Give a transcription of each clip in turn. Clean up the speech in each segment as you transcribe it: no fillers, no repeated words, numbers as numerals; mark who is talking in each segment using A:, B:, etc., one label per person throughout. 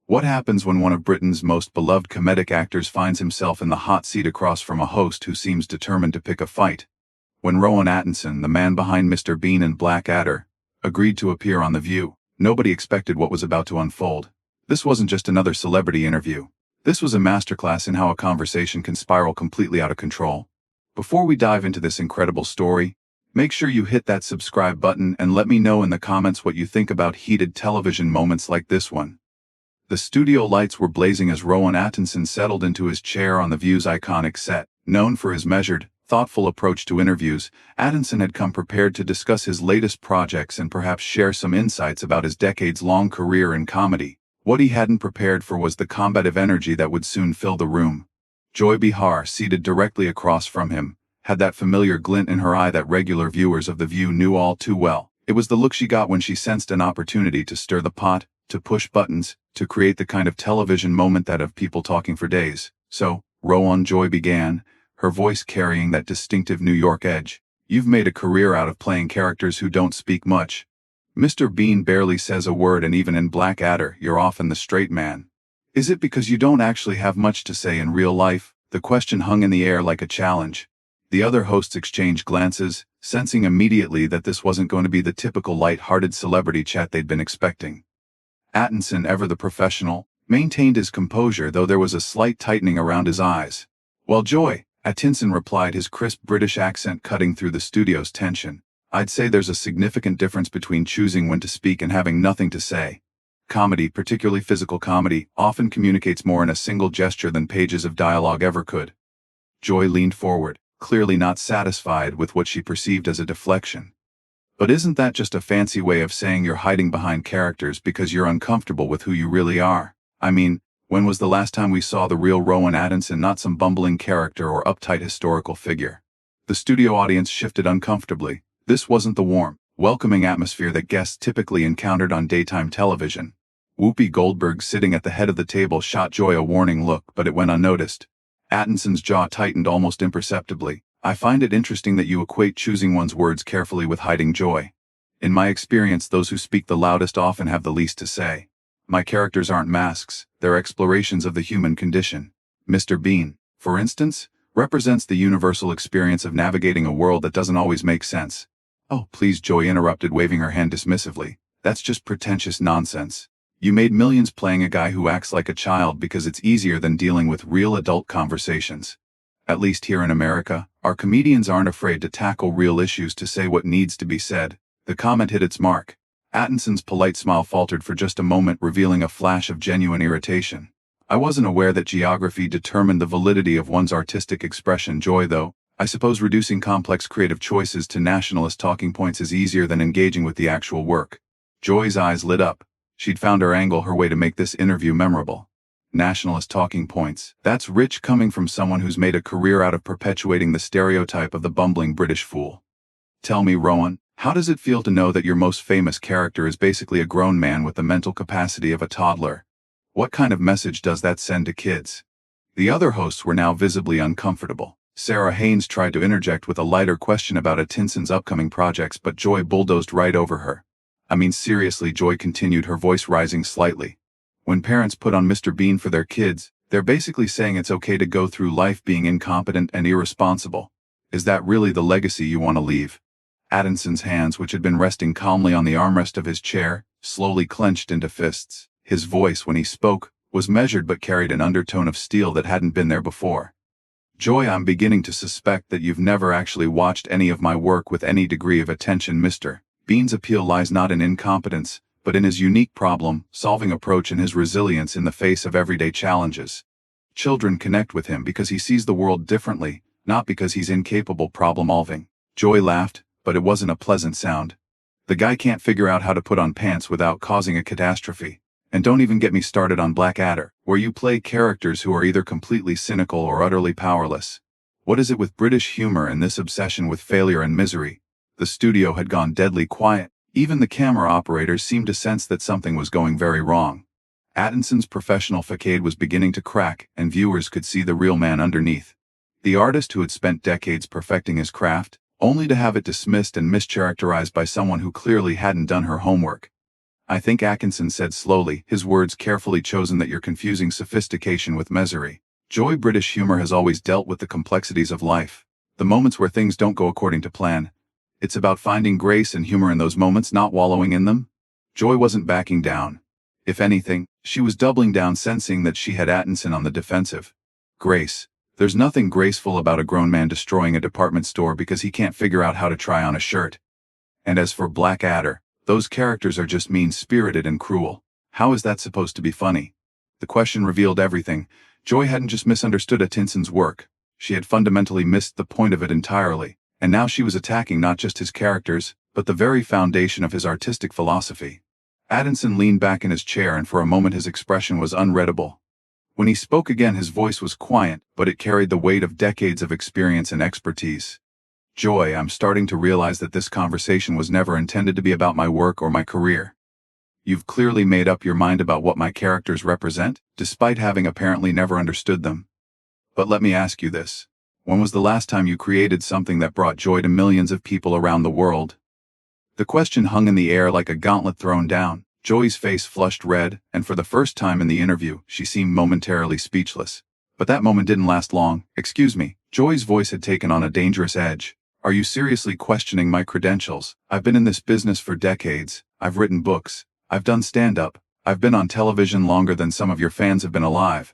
A: What happens when one of Britain's most beloved comedic actors finds himself in the hot seat across from a host who seems determined to pick a fight? When Rowan Atkinson, the man behind Mr. Bean and Blackadder, agreed to appear on The View, nobody expected what was about to unfold. This wasn't just another celebrity interview. This was a masterclass in how a conversation can spiral completely out of control. Before we dive into this incredible story, make sure you hit that subscribe button and let me know in the comments what you think about heated television moments like this one. The studio lights were blazing as Rowan Atkinson settled into his chair on The View's iconic set. Known for his measured, thoughtful approach to interviews, Atkinson had come prepared to discuss his latest projects and perhaps share some insights about his decades-long career in comedy. What he hadn't prepared for was the combative energy that would soon fill the room. Joy Behar, seated directly across from him, had that familiar glint in her eye that regular viewers of The View knew all too well. It was the look she got when she sensed an opportunity to stir the pot, to push buttons, to create the kind of television moment that have people talking for days. So, Rowan, Joy began, her voice carrying that distinctive New York edge. You've made a career out of playing characters who don't speak much. Mr. Bean barely says a word, and even in Blackadder, you're often the straight man. Is it because you don't actually have much to say in real life? The question hung in the air like a challenge. The other hosts exchanged glances, sensing immediately that this wasn't going to be the typical light-hearted celebrity chat they'd been expecting. Atkinson, ever the professional, maintained his composure, though there was a slight tightening around his eyes. While Joy, Atkinson replied, his crisp British accent cutting through the studio's tension. I'd say there's a significant difference between choosing when to speak and having nothing to say. Comedy, particularly physical comedy, often communicates more in a single gesture than pages of dialogue ever could. Joy leaned forward, clearly not satisfied with what she perceived as a deflection. But isn't that just a fancy way of saying you're hiding behind characters because you're uncomfortable with who you really are? I mean, when was the last time we saw the real Rowan Atkinson, not some bumbling character or uptight historical figure? The studio audience shifted uncomfortably. This wasn't the warm, welcoming atmosphere that guests typically encountered on daytime television. Whoopi Goldberg, sitting at the head of the table, shot Joy a warning look, but it went unnoticed. Atkinson's jaw tightened almost imperceptibly. I find it interesting that you equate choosing one's words carefully with hiding joy. In my experience, those who speak the loudest often have the least to say. My characters aren't masks, they're explorations of the human condition. Mr. Bean, for instance, represents the universal experience of navigating a world that doesn't always make sense. Oh, please, Joy interrupted, waving her hand dismissively. That's just pretentious nonsense. You made millions playing a guy who acts like a child because it's easier than dealing with real adult conversations. At least here in America, our comedians aren't afraid to tackle real issues, to say what needs to be said. The comment hit its mark. Atkinson's polite smile faltered for just a moment, revealing a flash of genuine irritation. I wasn't aware that geography determined the validity of one's artistic expression, Joy, though. I suppose reducing complex creative choices to nationalist talking points is easier than engaging with the actual work. Joy's eyes lit up. She'd found her angle, her way to make this interview memorable. Nationalist talking points. That's rich coming from someone who's made a career out of perpetuating the stereotype of the bumbling British fool. Tell me, Rowan, how does it feel to know that your most famous character is basically a grown man with the mental capacity of a toddler? What kind of message does that send to kids? The other hosts were now visibly uncomfortable. Sarah Haynes tried to interject with a lighter question about Atkinson's upcoming projects, but Joy bulldozed right over her. I mean, seriously, Joy continued, her voice rising slightly. When parents put on Mr. Bean for their kids, they're basically saying it's okay to go through life being incompetent and irresponsible. Is that really the legacy you want to leave? Atkinson's hands, which had been resting calmly on the armrest of his chair, slowly clenched into fists. His voice, when he spoke, was measured but carried an undertone of steel that hadn't been there before. Joy, I'm beginning to suspect that you've never actually watched any of my work with any degree of attention. Mr. Bean's appeal lies not in incompetence, but in his unique problem-solving approach and his resilience in the face of everyday challenges. Children connect with him because he sees the world differently, not because he's incapable problem-solving. Joy laughed, but it wasn't a pleasant sound. The guy can't figure out how to put on pants without causing a catastrophe. And don't even get me started on Blackadder, where you play characters who are either completely cynical or utterly powerless. What is it with British humor and this obsession with failure and misery? The studio had gone deadly quiet. Even the camera operators seemed to sense that something was going very wrong. Atkinson's professional facade was beginning to crack, and viewers could see the real man underneath. The artist who had spent decades perfecting his craft, only to have it dismissed and mischaracterized by someone who clearly hadn't done her homework. I think Atkinson said slowly, his words carefully chosen, that you're confusing sophistication with misery. Joy, British humor has always dealt with the complexities of life. The moments where things don't go according to plan. It's about finding grace and humor in those moments, not wallowing in them. Joy wasn't backing down. If anything, she was doubling down, sensing that she had Atkinson on the defensive. Grace. There's nothing graceful about a grown man destroying a department store because he can't figure out how to try on a shirt. And as for Blackadder, those characters are just mean-spirited and cruel. How is that supposed to be funny? The question revealed everything. Joy hadn't just misunderstood Atkinson's work. She had fundamentally missed the point of it entirely, and now she was attacking not just his characters, but the very foundation of his artistic philosophy. Atkinson leaned back in his chair, and for a moment his expression was unreadable. When he spoke again, his voice was quiet, but it carried the weight of decades of experience and expertise. Joy, I'm starting to realize that this conversation was never intended to be about my work or my career. You've clearly made up your mind about what my characters represent, despite having apparently never understood them. But let me ask you this. When was the last time you created something that brought joy to millions of people around the world? The question hung in the air like a gauntlet thrown down. Joy's face flushed red, and for the first time in the interview, she seemed momentarily speechless. But that moment didn't last long. Excuse me. Joy's voice had taken on a dangerous edge. Are you seriously questioning my credentials? I've been in this business for decades. I've written books. I've done stand-up. I've been on television longer than some of your fans have been alive.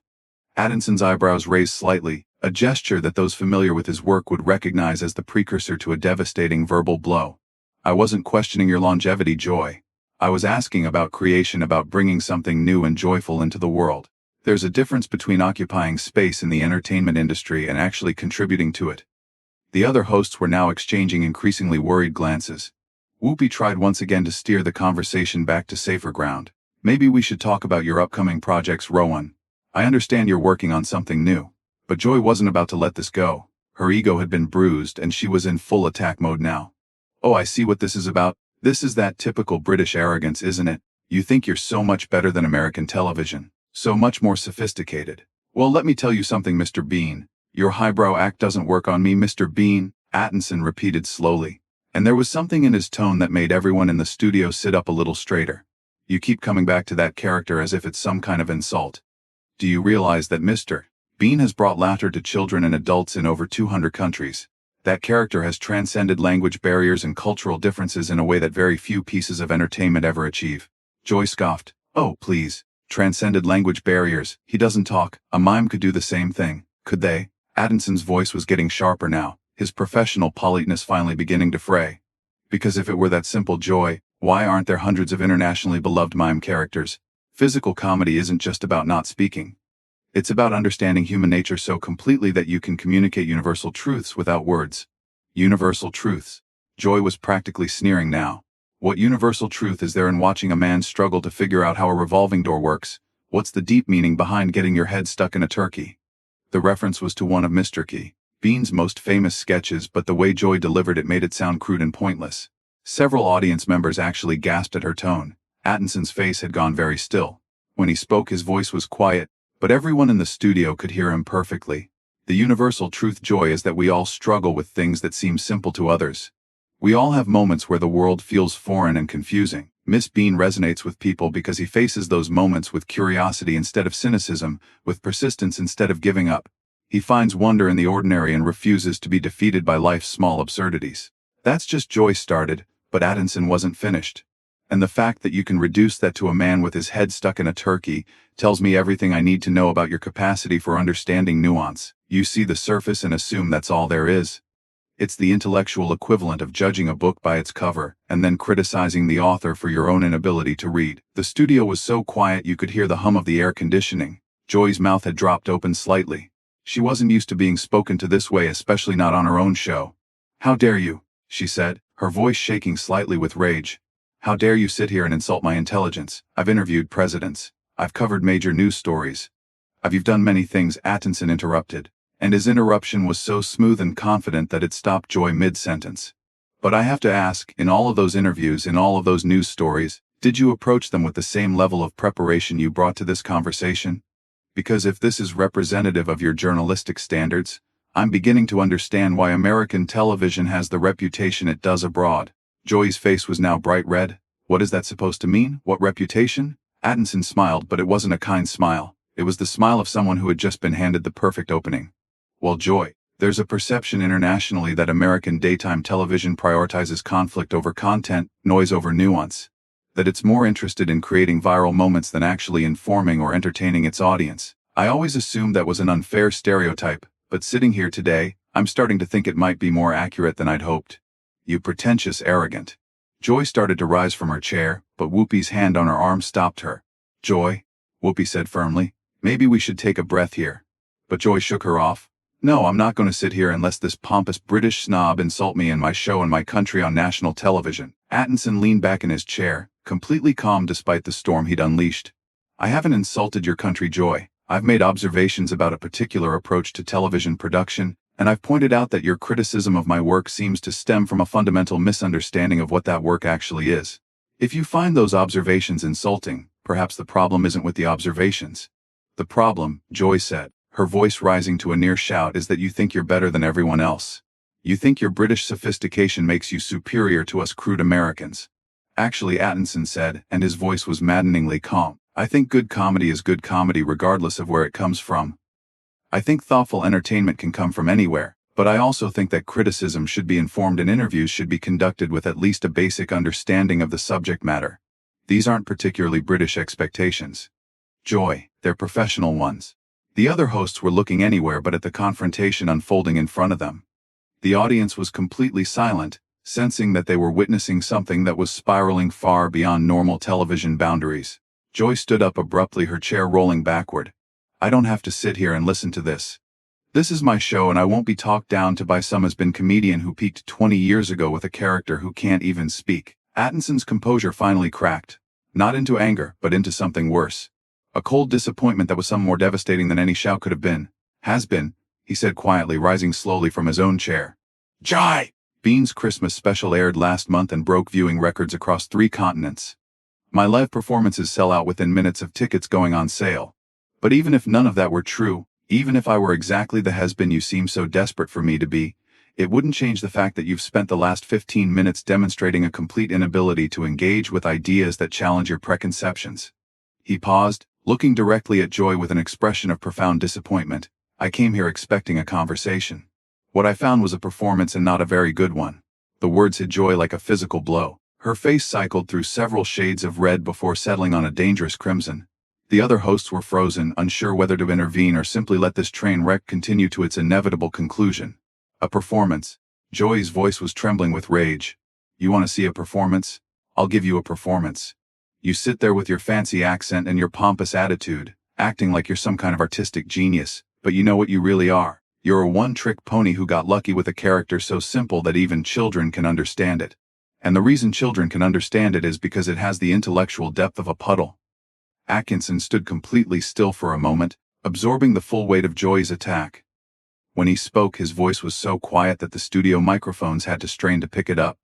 A: Atkinson's eyebrows raised slightly, a gesture that those familiar with his work would recognize as the precursor to a devastating verbal blow. I wasn't questioning your longevity, Joy. I was asking about creation, about bringing something new and joyful into the world. There's a difference between occupying space in the entertainment industry and actually contributing to it. The other hosts were now exchanging increasingly worried glances. Whoopi tried once again to steer the conversation back to safer ground. Maybe we should talk about your upcoming projects, Rowan. I understand you're working on something new. But Joy wasn't about to let this go. Her ego had been bruised and she was in full attack mode now. Oh, I see what this is about. This is that typical British arrogance, isn't it? You think you're so much better than American television. So much more sophisticated. Well, let me tell you something, Mr. Bean. Your highbrow act doesn't work on me, Mr. Bean, Atkinson repeated slowly. And there was something in his tone that made everyone in the studio sit up a little straighter. You keep coming back to that character as if it's some kind of insult. Do you realize that Mr. Bean has brought laughter to children and adults in over 200 countries? That character has transcended language barriers and cultural differences in a way that very few pieces of entertainment ever achieve. Joy scoffed. Oh, please. Transcended language barriers. He doesn't talk. A mime could do the same thing. Could they? Atkinson's voice was getting sharper now, his professional politeness finally beginning to fray. Because if it were that simple, Joy, why aren't there hundreds of internationally beloved mime characters? Physical comedy isn't just about not speaking. It's about understanding human nature so completely that you can communicate universal truths without words. Universal truths. Joy was practically sneering now. What universal truth is there in watching a man struggle to figure out how a revolving door works? What's the deep meaning behind getting your head stuck in a turkey? The reference was to one of Mr. Bean's most famous sketches, but the way Joy delivered it made it sound crude and pointless. Several audience members actually gasped at her tone. Atkinson's face had gone very still. When he spoke, his voice was quiet, but everyone in the studio could hear him perfectly. The universal truth, Joy, is that we all struggle with things that seem simple to others. We all have moments where the world feels foreign and confusing. Miss Bean resonates with people because he faces those moments with curiosity instead of cynicism, with persistence instead of giving up. He finds wonder in the ordinary and refuses to be defeated by life's small absurdities. That's just Joy started, but Atkinson wasn't finished. And the fact that you can reduce that to a man with his head stuck in a turkey tells me everything I need to know about your capacity for understanding nuance. You see the surface and assume that's all there is. It's the intellectual equivalent of judging a book by its cover and then criticizing the author for your own inability to read. The studio was so quiet you could hear the hum of the air conditioning. Joy's mouth had dropped open slightly. She wasn't used to being spoken to this way, especially not on her own show. How dare you, she said, her voice shaking slightly with rage. How dare you sit here and insult my intelligence? I've interviewed presidents. I've covered major news stories. You've done many things, Atkinson interrupted. And his interruption was so smooth and confident that it stopped Joy mid-sentence. But I have to ask, in all of those interviews, in all of those news stories, did you approach them with the same level of preparation you brought to this conversation? Because if this is representative of your journalistic standards, I'm beginning to understand why American television has the reputation it does abroad. Joy's face was now bright red. What is that supposed to mean? What reputation? Atkinson smiled, but it wasn't a kind smile. It was the smile of someone who had just been handed the perfect opening. Well, Joy, there's a perception internationally that American daytime television prioritizes conflict over content, noise over nuance. That it's more interested in creating viral moments than actually informing or entertaining its audience. I always assumed that was an unfair stereotype, but sitting here today, I'm starting to think it might be more accurate than I'd hoped. You pretentious arrogant. Joy started to rise from her chair, but Whoopi's hand on her arm stopped her. Joy, Whoopi said firmly, maybe we should take a breath here. But Joy shook her off. No, I'm not going to sit here and let this pompous British snob insult me and my show and my country on national television. Atkinson leaned back in his chair, completely calm despite the storm he'd unleashed. I haven't insulted your country, Joy. I've made observations about a particular approach to television production, and I've pointed out that your criticism of my work seems to stem from a fundamental misunderstanding of what that work actually is. If you find those observations insulting, perhaps the problem isn't with the observations. The problem, Joy said, her voice rising to a near shout, is that you think you're better than everyone else. You think your British sophistication makes you superior to us crude Americans. Actually, Atkinson said, and his voice was maddeningly calm, I think good comedy is good comedy regardless of where it comes from. I think thoughtful entertainment can come from anywhere, but I also think that criticism should be informed and interviews should be conducted with at least a basic understanding of the subject matter. These aren't particularly British expectations. Joy, they're professional ones. The other hosts were looking anywhere but at the confrontation unfolding in front of them. The audience was completely silent, sensing that they were witnessing something that was spiraling far beyond normal television boundaries. Joy stood up abruptly, her chair rolling backward. I don't have to sit here and listen to this. This is my show and I won't be talked down to by some has-been comedian who peaked 20 years ago with a character who can't even speak. Atkinson's composure finally cracked. Not into anger, but into something worse. A cold disappointment that was some more devastating than any shout could have been. Has been, he said quietly, rising slowly from his own chair. Joy! Bean's Christmas special aired last month and broke viewing records across 3 continents. My live performances sell out within minutes of tickets going on sale. But even if none of that were true, even if I were exactly the has-been you seem so desperate for me to be, it wouldn't change the fact that you've spent the last 15 minutes demonstrating a complete inability to engage with ideas that challenge your preconceptions. He paused, looking directly at Joy with an expression of profound disappointment. I came here expecting a conversation. What I found was a performance and not a very good one. The words hit Joy like a physical blow. Her face cycled through several shades of red before settling on a dangerous crimson. The other hosts were frozen, unsure whether to intervene or simply let this train wreck continue to its inevitable conclusion. A performance. Joy's voice was trembling with rage. You want to see a performance? I'll give you a performance. You sit there with your fancy accent and your pompous attitude, acting like you're some kind of artistic genius, but you know what you really are. You're a one-trick pony who got lucky with a character so simple that even children can understand it. And the reason children can understand it is because it has the intellectual depth of a puddle. Atkinson stood completely still for a moment, absorbing the full weight of Joy's attack. When he spoke, his voice was so quiet that the studio microphones had to strain to pick it up.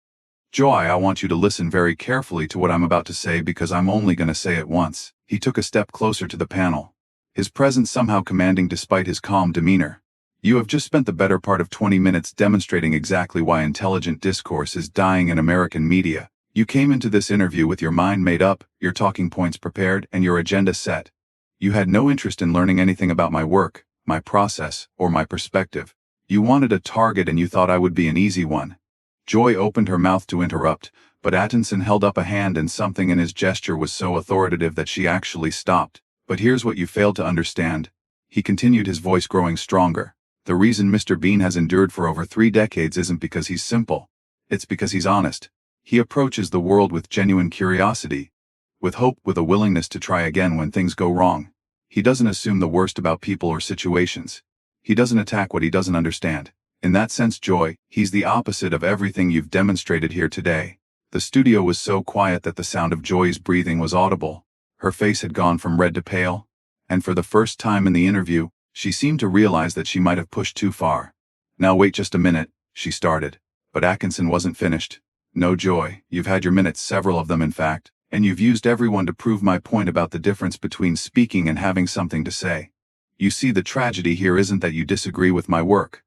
A: Joy, I want you to listen very carefully to what I'm about to say because I'm only going to say it once. He took a step closer to the panel, his presence somehow commanding despite his calm demeanor. You have just spent the better part of 20 minutes demonstrating exactly why intelligent discourse is dying in American media. You came into this interview with your mind made up, your talking points prepared, and your agenda set. You had no interest in learning anything about my work, my process, or my perspective. You wanted a target and you thought I would be an easy one. Joy opened her mouth to interrupt, but Atkinson held up a hand and something in his gesture was so authoritative that she actually stopped. But here's what you failed to understand. He continued, his voice growing stronger. The reason Mr. Bean has endured for over 3 decades isn't because he's simple. It's because he's honest. He approaches the world with genuine curiosity, with hope, with a willingness to try again when things go wrong. He doesn't assume the worst about people or situations. He doesn't attack what he doesn't understand. In that sense, Joy, he's the opposite of everything you've demonstrated here today. The studio was so quiet that the sound of Joy's breathing was audible. Her face had gone from red to pale, and for the first time in the interview, she seemed to realize that she might have pushed too far. Now wait just a minute, she started. But Atkinson wasn't finished. No, Joy, you've had your minutes, several of them in fact, and you've used everyone to prove my point about the difference between speaking and having something to say. You see, the tragedy here isn't that you disagree with my work.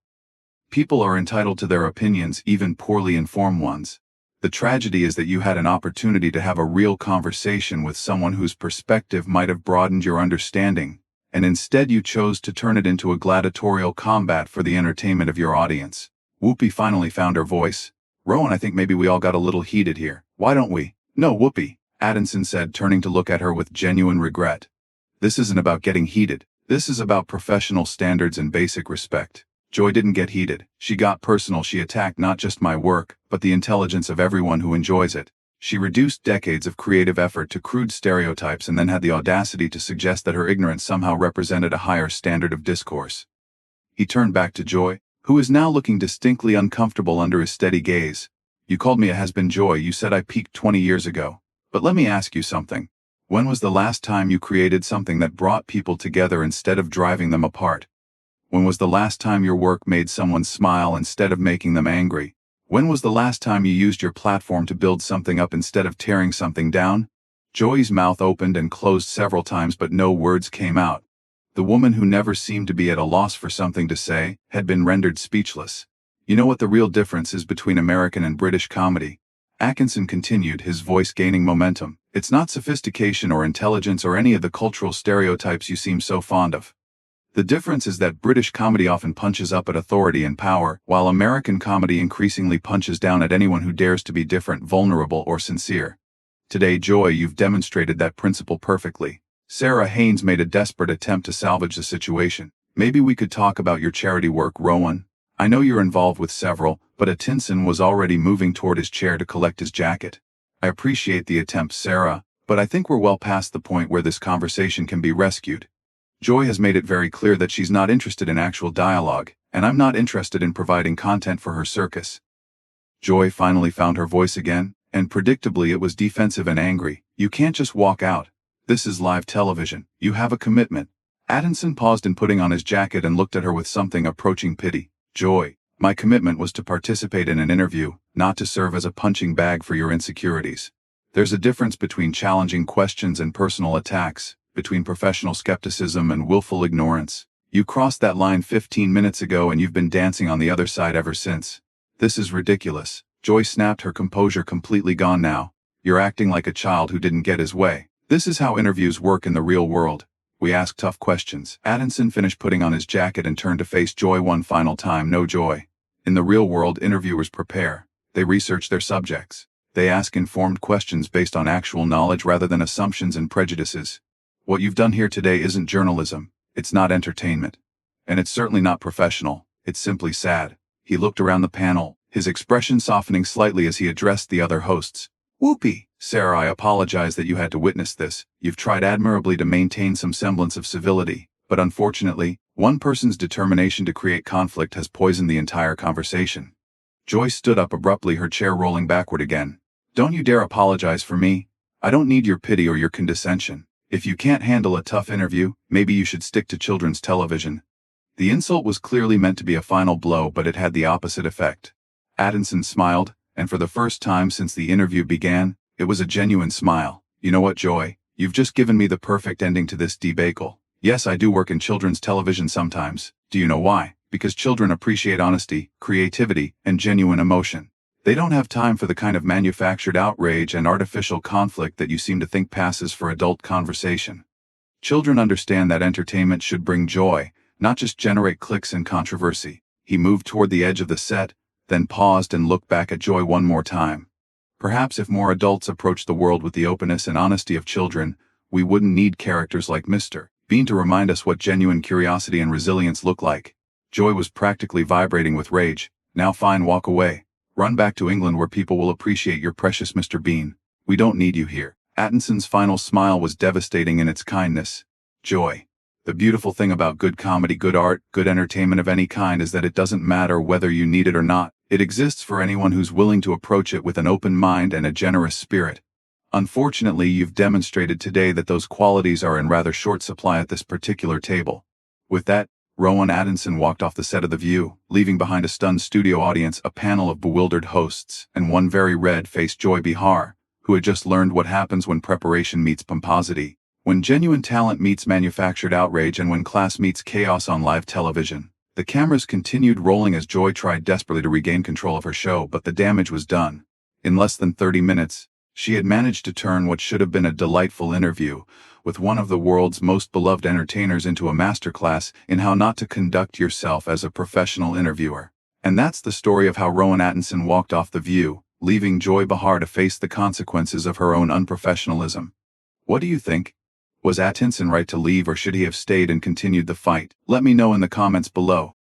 A: People are entitled to their opinions, even poorly informed ones. The tragedy is that you had an opportunity to have a real conversation with someone whose perspective might have broadened your understanding, and instead you chose to turn it into a gladiatorial combat for the entertainment of your audience. Whoopi finally found her voice. Rowan, I think maybe we all got a little heated here. Why don't we? No, Whoopi, Atkinson said, turning to look at her with genuine regret. This isn't about getting heated. This is about professional standards and basic respect. Joy didn't get heated. She got personal. She attacked not just my work, but the intelligence of everyone who enjoys it. She reduced decades of creative effort to crude stereotypes and then had the audacity to suggest that her ignorance somehow represented a higher standard of discourse. He turned back to Joy, who is now looking distinctly uncomfortable under his steady gaze. You called me a has-been, Joy. You said I peaked 20 years ago. But let me ask you something. When was the last time you created something that brought people together instead of driving them apart? When was the last time your work made someone smile instead of making them angry? When was the last time you used your platform to build something up instead of tearing something down? Joy's mouth opened and closed several times, but no words came out. The woman, who never seemed to be at a loss for something to say, had been rendered speechless. You know what the real difference is between American and British comedy? Atkinson continued, his voice gaining momentum. It's not sophistication or intelligence or any of the cultural stereotypes you seem so fond of. The difference is that British comedy often punches up at authority and power, while American comedy increasingly punches down at anyone who dares to be different, vulnerable, or sincere. Today, Joy, you've demonstrated that principle perfectly. Sarah Haynes made a desperate attempt to salvage the situation. Maybe we could talk about your charity work, Rowan. I know you're involved with several, but Atkinson was already moving toward his chair to collect his jacket. I appreciate the attempt, Sarah, but I think we're well past the point where this conversation can be rescued. Joy has made it very clear that she's not interested in actual dialogue, and I'm not interested in providing content for her circus. Joy finally found her voice again, and predictably it was defensive and angry. You can't just walk out. This is live television. You have a commitment. Atkinson paused in putting on his jacket and looked at her with something approaching pity. Joy, my commitment was to participate in an interview, not to serve as a punching bag for your insecurities. There's a difference between challenging questions and personal attacks, between professional skepticism and willful ignorance. You crossed that line 15 minutes ago and you've been dancing on the other side ever since. This is ridiculous. Joy snapped, her composure completely gone now. You're acting like a child who didn't get his way. This is how interviews work in the real world. We ask tough questions. Atkinson finished putting on his jacket and turned to face Joy one final time. No, Joy. In the real world, interviewers prepare. They research their subjects. They ask informed questions based on actual knowledge rather than assumptions and prejudices. What you've done here today isn't journalism. It's not entertainment. And it's certainly not professional. It's simply sad. He looked around the panel, his expression softening slightly as he addressed the other hosts. Whoopi, Sarah, I apologize that you had to witness this. You've tried admirably to maintain some semblance of civility, but unfortunately, one person's determination to create conflict has poisoned the entire conversation. Joy stood up abruptly, her chair rolling backward again. Don't you dare apologize for me. I don't need your pity or your condescension. If you can't handle a tough interview, maybe you should stick to children's television. The insult was clearly meant to be a final blow, but it had the opposite effect. Atkinson smiled, and for the first time since the interview began, it was a genuine smile. You know what, Joy? You've just given me the perfect ending to this debacle. Yes, I do work in children's television sometimes. Do you know why? Because children appreciate honesty, creativity, and genuine emotion. They don't have time for the kind of manufactured outrage and artificial conflict that you seem to think passes for adult conversation. Children understand that entertainment should bring joy, not just generate clicks and controversy. He moved toward the edge of the set, then paused and looked back at Joy one more time. Perhaps if more adults approached the world with the openness and honesty of children, we wouldn't need characters like Mr. Bean to remind us what genuine curiosity and resilience look like. Joy was practically vibrating with rage. Now fine, walk away. Run back to England where people will appreciate your precious Mr. Bean. We don't need you here. Atkinson's final smile was devastating in its kindness. Joy. The beautiful thing about good comedy, good art, good entertainment of any kind is that it doesn't matter whether you need it or not. It exists for anyone who's willing to approach it with an open mind and a generous spirit. Unfortunately, you've demonstrated today that those qualities are in rather short supply at this particular table. With that, Rowan Atkinson walked off the set of The View, leaving behind a stunned studio audience, a panel of bewildered hosts, and one very red-faced Joy Behar, who had just learned what happens when preparation meets pomposity, when genuine talent meets manufactured outrage, and when class meets chaos on live television. The cameras continued rolling as Joy tried desperately to regain control of her show, but the damage was done. In less than 30 minutes, she had managed to turn what should have been a delightful interview with one of the world's most beloved entertainers into a masterclass in how not to conduct yourself as a professional interviewer. And that's the story of how Rowan Atkinson walked off The View, leaving Joy Behar to face the consequences of her own unprofessionalism. What do you think? Was Atkinson right to leave, or should he have stayed and continued the fight? Let me know in the comments below.